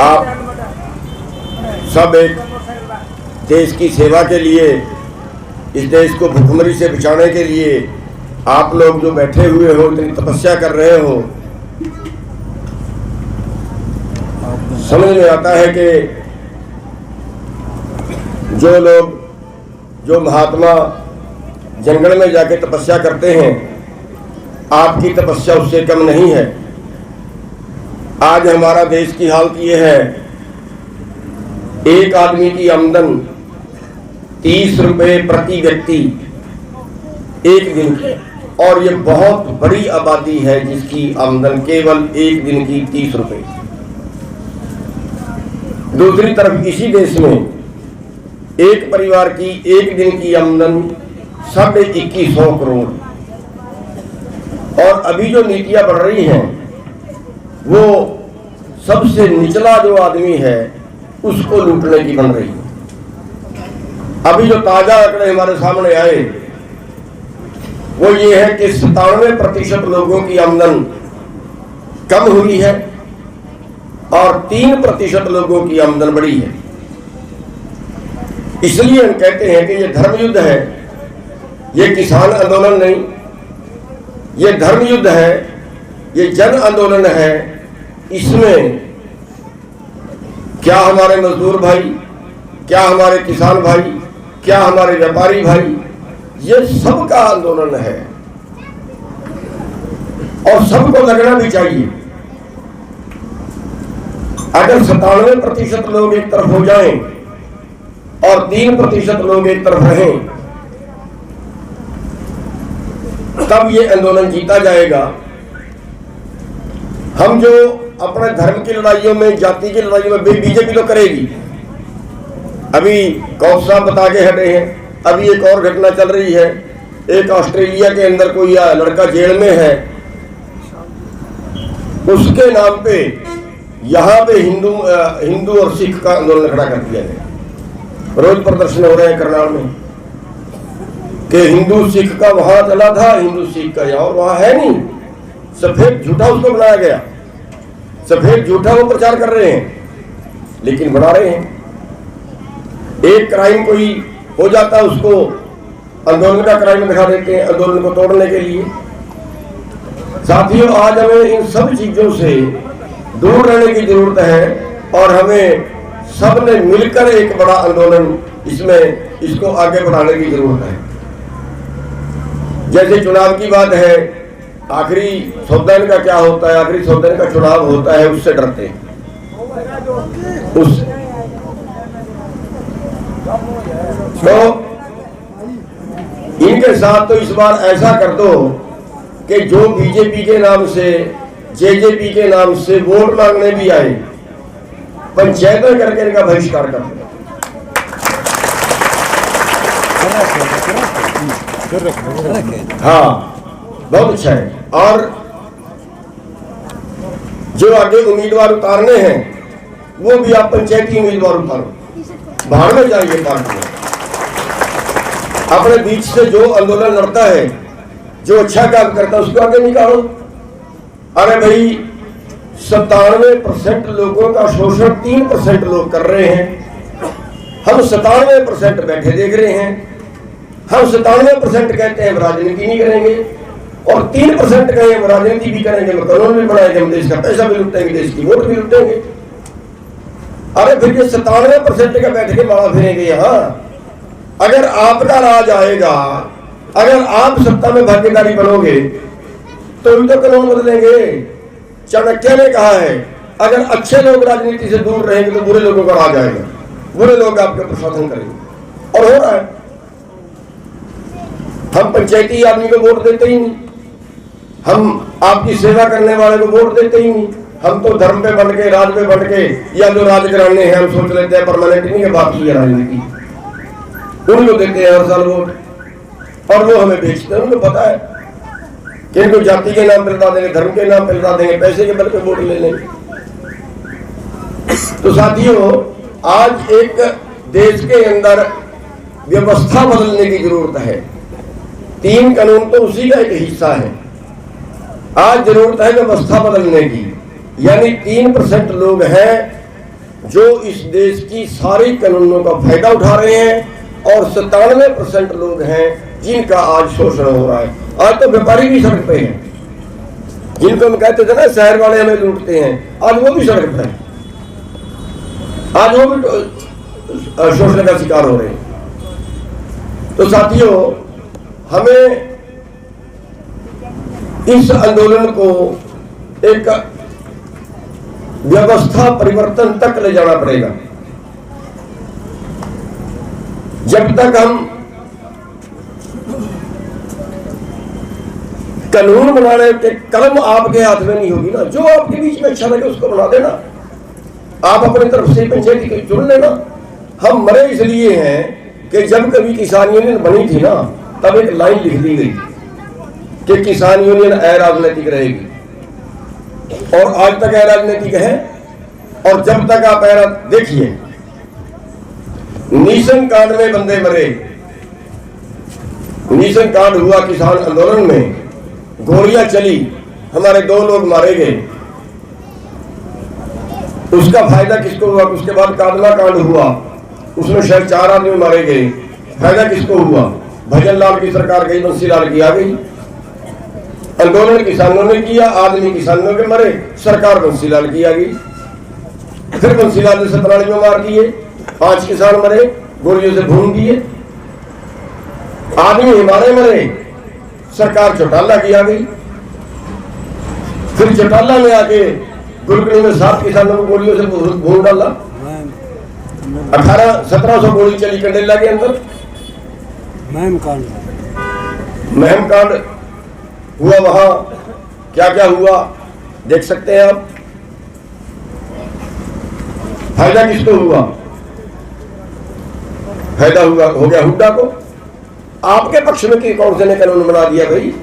आप सब एक देश की सेवा के लिए, इस देश को भुखमरी से बचाने के लिए आप लोग जो बैठे हुए हो, इतनी तपस्या कर रहे हो, समझ में आता है कि जो लोग, जो महात्मा जंगल में जाके तपस्या करते हैं, आपकी तपस्या उससे कम नहीं है। आज हमारा देश की हालत ये है, एक आदमी की आमदन 30 रुपए प्रति व्यक्ति एक दिन की, और ये बहुत बड़ी आबादी है जिसकी आमदन केवल एक दिन की 30 रुपए। दूसरी तरफ इसी देश में एक परिवार की एक दिन की आमदन 2150 करोड़। और अभी जो नीतियां बढ़ रही हैं वो सबसे निचला जो आदमी है उसको लूटने की बन रही है। अभी जो ताजा आंकड़े हमारे सामने आए वो ये है कि 97% लोगों की आमदन कम हुई है और 3% लोगों की आमदन बढ़ी है। इसलिए हम कहते हैं कि ये धर्म युद्ध है, ये किसान आंदोलन नहीं, ये धर्म युद्ध है, ये जन आंदोलन है। इसमें क्या हमारे मजदूर भाई, क्या हमारे किसान भाई, क्या हमारे व्यापारी भाई, ये सबका आंदोलन है और सबको लगना भी चाहिए। अगर 97% लोग एक तरफ हो जाएं और 3% लोग एक तरफ रहें, तब ये आंदोलन जीता जाएगा। हम जो अपने धर्म की लड़ाइयों में, जाति की लड़ाइयों में, बीजेपी तो करेगी। अभी कौन साहब बता के हटे हैं, अभी एक और घटना चल रही है, एक ऑस्ट्रेलिया के अंदर कोई लड़का जेल में है, उसके नाम पे यहाँ पे हिंदू और सिख का आंदोलन खड़ा कर दिया गया। रोज प्रदर्शन हो रहे हैं करनाल में कि हिंदू सिख का वहां चला था, हिंदू सिख का यहाँ, और वहां है नहीं। सफेद झूठा उसको बनाया गया, सफेद झूठा वो प्रचार कर रहे हैं, लेकिन बना रहे हैं। एक क्राइम कोई हो जाता है उसको आंदोलन का क्राइम दिखा देते हैं, आंदोलन को तोड़ने के लिए। साथियों, आज हमें इन सब चीजों से दूर रहने की जरूरत है और हमें सबने मिलकर एक बड़ा आंदोलन इसको आगे बढ़ाने की जरूरत है। जैसे चुनाव की बात है, आखिरी सौदा इनका क्या होता है, आखिरी सौदा इनका चुनाव होता है, उससे डरते हैं। तो इनके साथ तो इस बार ऐसा कर दो कि जो बीजेपी के नाम से, जेजेपी के नाम से वोट मांगने भी आए, पंचायतें करके इनका बहिष्कार कर दो। हाँ, बहुत अच्छा है। और जो आगे उम्मीदवार उतारने हैं वो भी आप पंचायती उम्मीदवार उतारो, बाहर में जाइए पार्टी में। अपने बीच से जो आंदोलन लड़ता है, जो अच्छा काम करता है, उसको आगे निकालो। अरे भाई, 97% लोगों का शोषण 3% लोग कर रहे हैं। हम 97% बैठे देख रहे हैं। हम 97% कहते हैं राजनीति नहीं करेंगे और 3% कहें हम राजनीति भी करेंगे, कानून भी बनाएंगे, हम देश का पैसा भी लुटेंगे, देश की वोट भी लुटेंगे। अरे फिर ये 97% का बैठ के माला फिरेंगे यहाँ। अगर आपका राज आएगा, अगर आप सत्ता में भागीदारी बनोगे तो भी तो कानून बदलेंगे। चाणक्य ने कहा है, अगर अच्छे लोग राजनीति से दूर रहेंगे तो बुरे लोगों का राज आएगा, बुरे लोग आपके प्रशासन करेंगे। और हो रहा है। हम पंचायती आदमी को वोट देते ही नहीं, हम आपकी सेवा करने वाले को वोट देते ही नहीं। हम तो धर्म पे बन के, राज पे बन के, या जो राज कराने हैं हम सोच लेते हैं परमानेंट नहीं है, बात की राजनीति, उनको देते हैं हर साल वोट और वो हमें बेचते हैं। उनको पता है कि इनको जाति के नाम पे लड़ा देंगे, धर्म के नाम पे लड़ा देंगे, पैसे के बल पे वोट ले लेंगे। तो साथियों, आज एक देश के अंदर व्यवस्था बदलने की जरूरत है। 3 कानून तो उसी का एक हिस्सा है। आज जरूरत है व्यवस्था बदलने की, यानी 3% लोग हैं जो इस देश की सारी कानूनों का फायदा उठा रहे हैं और 97% लोग हैं जिनका आज शोषण हो रहा है। आज तो व्यापारी भी सड़क पे हैं, जिनको हम कहते थे ना शहर वाले हमें लूटते हैं, आज वो भी सड़क पे हैं, आज वो भी शोषण का शिकार हो रहे हैं। तो साथियों, हमें इस आंदोलन को एक व्यवस्था परिवर्तन तक ले जाना पड़ेगा। जब तक हम कानून बनाने के कलम आपके हाथ में नहीं होगी ना, जो आपके बीच में अच्छा लगे उसको बना देना, आप अपनी तरफ से पंचायती चुन लेना। हम मरे इसलिए हैं कि जब कभी किसान यूनियन बनी थी ना, तब एक लाइन लिख दी गई कि किसान यूनियन अराजनीतिक रहेगी, और आज तक अराजनीतिक है। और जब तक आप देखिए, नीसन कांड में बंदे मरे, नीसन कांड हुआ किसान आंदोलन में, गोलियां चली, हमारे 2 लोग मारे गए, उसका फायदा किसको हुआ? उसके बाद कादमा कांड हुआ, उसमें शायद 4 आदमी मारे गए, फायदा किसको हुआ? भजन लाल की सरकार गई, बंसी लाल की आ गई। आंदोलन किसानों ने किया, आदमी किसानों के मरे, सरकार बंसी लाल की आ गई। फिर बंसी लाल ने 17 मार दिए, 5 किसान मरे, गोलियों से भून दिए। आदमी हमारे मरे, सरकार चौटाला की आ गई। फिर चौटाला में आके गुलकड़ी में 7 किसानों को गोलियों से भून डाला। 1700 गोली चली कंडेला के अंदर। महम कांड हुआ, वहां क्या क्या हुआ देख सकते हैं आप। फायदा किसको हुआ? फायदा हुआ हो गया हुड्डा को। आपके पक्ष में कि कौन से ने कानून बना दिया भाई?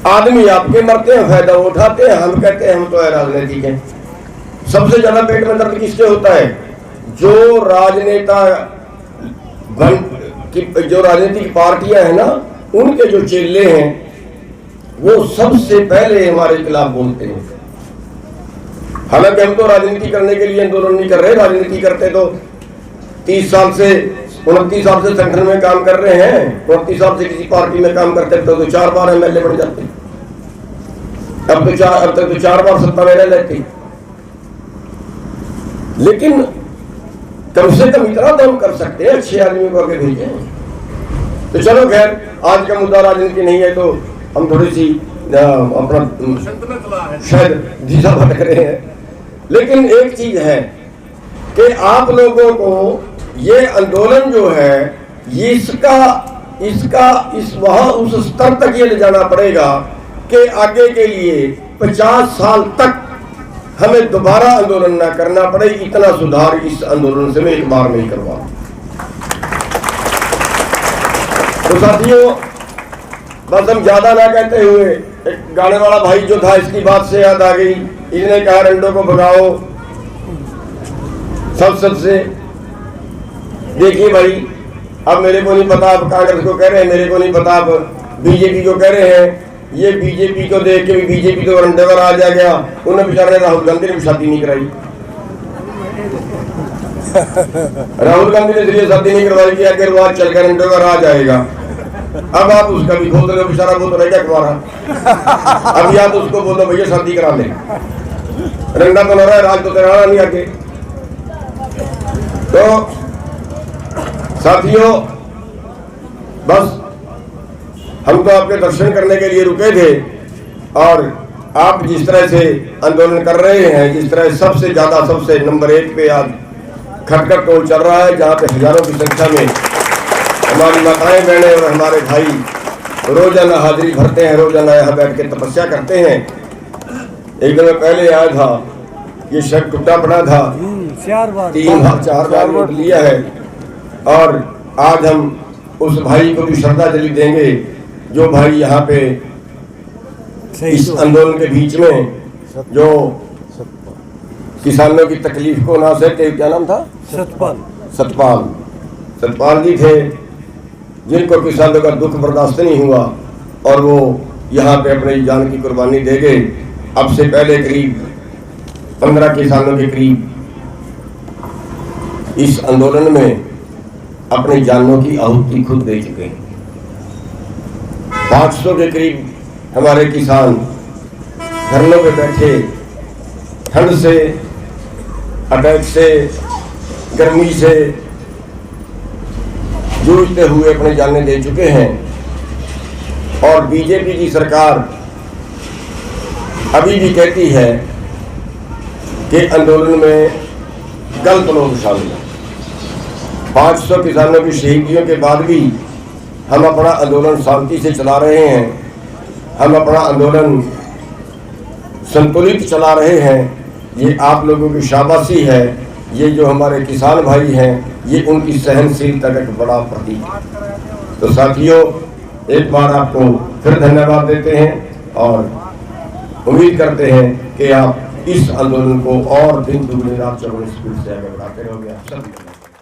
आदमी आपके मरते हैं, फायदा उठाते हैं, हम कहते हैं हम तो राजनीतिक हैं। सबसे ज्यादा पेट में दर्द किससे होता है? जो राजनेता जो राजनीतिक पार्टियां हैं ना, उनके जो चेले हैं वो सबसे पहले हमारे खिलाफ बोलते हैं। हालांकि हम तो राजनीति करने के लिए आंदोलन नहीं कर रहे, राजनीति करते तो 30 साल से 29 साल से संगठन में काम कर रहे हैं। 29 साल से किसी पार्टी में काम करते तो 4 बार एमएलए बन जाते। अब तक तो 4 बार सत्ता में रह लेते। लेकिन कम से कम इतना तो हम कर सकते हैं, अच्छे आदमी को आगे भेजें। तो चलो खैर, आज का मुद्दा राजनीति नहीं है, तो हम थोड़ी सी अपना शायद दिशा भटक रहे हैं। लेकिन एक चीज है कि आप लोगों को ये आंदोलन जो है, इस वहां उस स्तर तक ये ले जाना पड़ेगा कि आगे के लिए 50 साल तक हमें दोबारा आंदोलन ना करना पड़े। इतना सुधार इस आंदोलन से मैं एक बार नहीं करवा। तो साथियों, बस हम ज्यादा ना कहते हुए, एक गाने वाला भाई जो था, इसकी बात से याद आ गई। इसने कहा रंडों को भगाओ संसद से। देखिए भाई, अब मेरे को नहीं पता आप कांग्रेस को कह रहे हैं, मेरे को नहीं पता आप बीजेपी को कह रहे हैं। ये बीजेपी को देख के बीजेपी तो रंडे पर आ गया। उन्हें बेचारे राहुल गांधी ने भी शादी नहीं कराई। राहुल गांधी ने इसलिए शादी नहीं करवाई कि अगर वो चल कर रंडे पर आ जाएगा। अब आप उसका भी खोल दो, बेचारा वो तो रहेगा तुम्हारा। अब या तो उसको बोलो भैया शादी करा ले, रंडा तो लड़ा है, राज तो तेरा नहीं आगे। तो साथियों, बस हम तो आपके दर्शन करने के लिए रुके थे, और आप जिस तरह से आंदोलन कर रहे हैं, जिस तरह सबसे ज्यादा सबसे नंबर 1 पे आज खटखट टोल चल रहा है, जहाँ पे हजारों की संख्या में हमारी माताएं बहनें और हमारे भाई रोजाना हाजिरी भरते हैं, रोजाना यहाँ बैठ के तपस्या करते हैं। एक दिन पहले आया था, ये शर्ट टूटा पड़ा था, 3 बार 4 बार वोट लिया है। और आज हम उस भाई को भी श्रद्धांजलि देंगे जो भाई यहाँ पे इस आंदोलन के बीच में जो किसानों की तकलीफ को ना सहते, क्या नाम था? सतपाल जी थे, जिनको किसानों का दुख बर्दाश्त नहीं हुआ और वो यहाँ पे अपनी जान की कुर्बानी दे गए। अब से पहले करीब 15 किसानों के करीब इस आंदोलन में अपनी जानों की आहुति खुद दे चुके हैं। 500 के करीब हमारे किसान धरनों पे बैठे ठंड से, अटैक से, गर्मी से जूझते हुए अपनी जानें दे चुके हैं। और बीजेपी की सरकार अभी भी कहती है कि आंदोलन में गलत लोग शामिल हैं। 500 किसानों की शहीदियों के बाद भी हम अपना आंदोलन शांति से चला रहे हैं, हम अपना आंदोलन संतुलित चला रहे हैं। ये आप लोगों की शाबाशी है, ये जो हमारे किसान भाई हैं, ये उनकी सहनशीलता का एक बड़ा प्रतीक है। तो साथियों, एक बार आपको फिर धन्यवाद देते हैं और उम्मीद करते हैं कि आप इस आंदोलन को और दिन दुगनी रात चौगुनी स्पीड से आगे बढ़ाते रहोगे। आप सब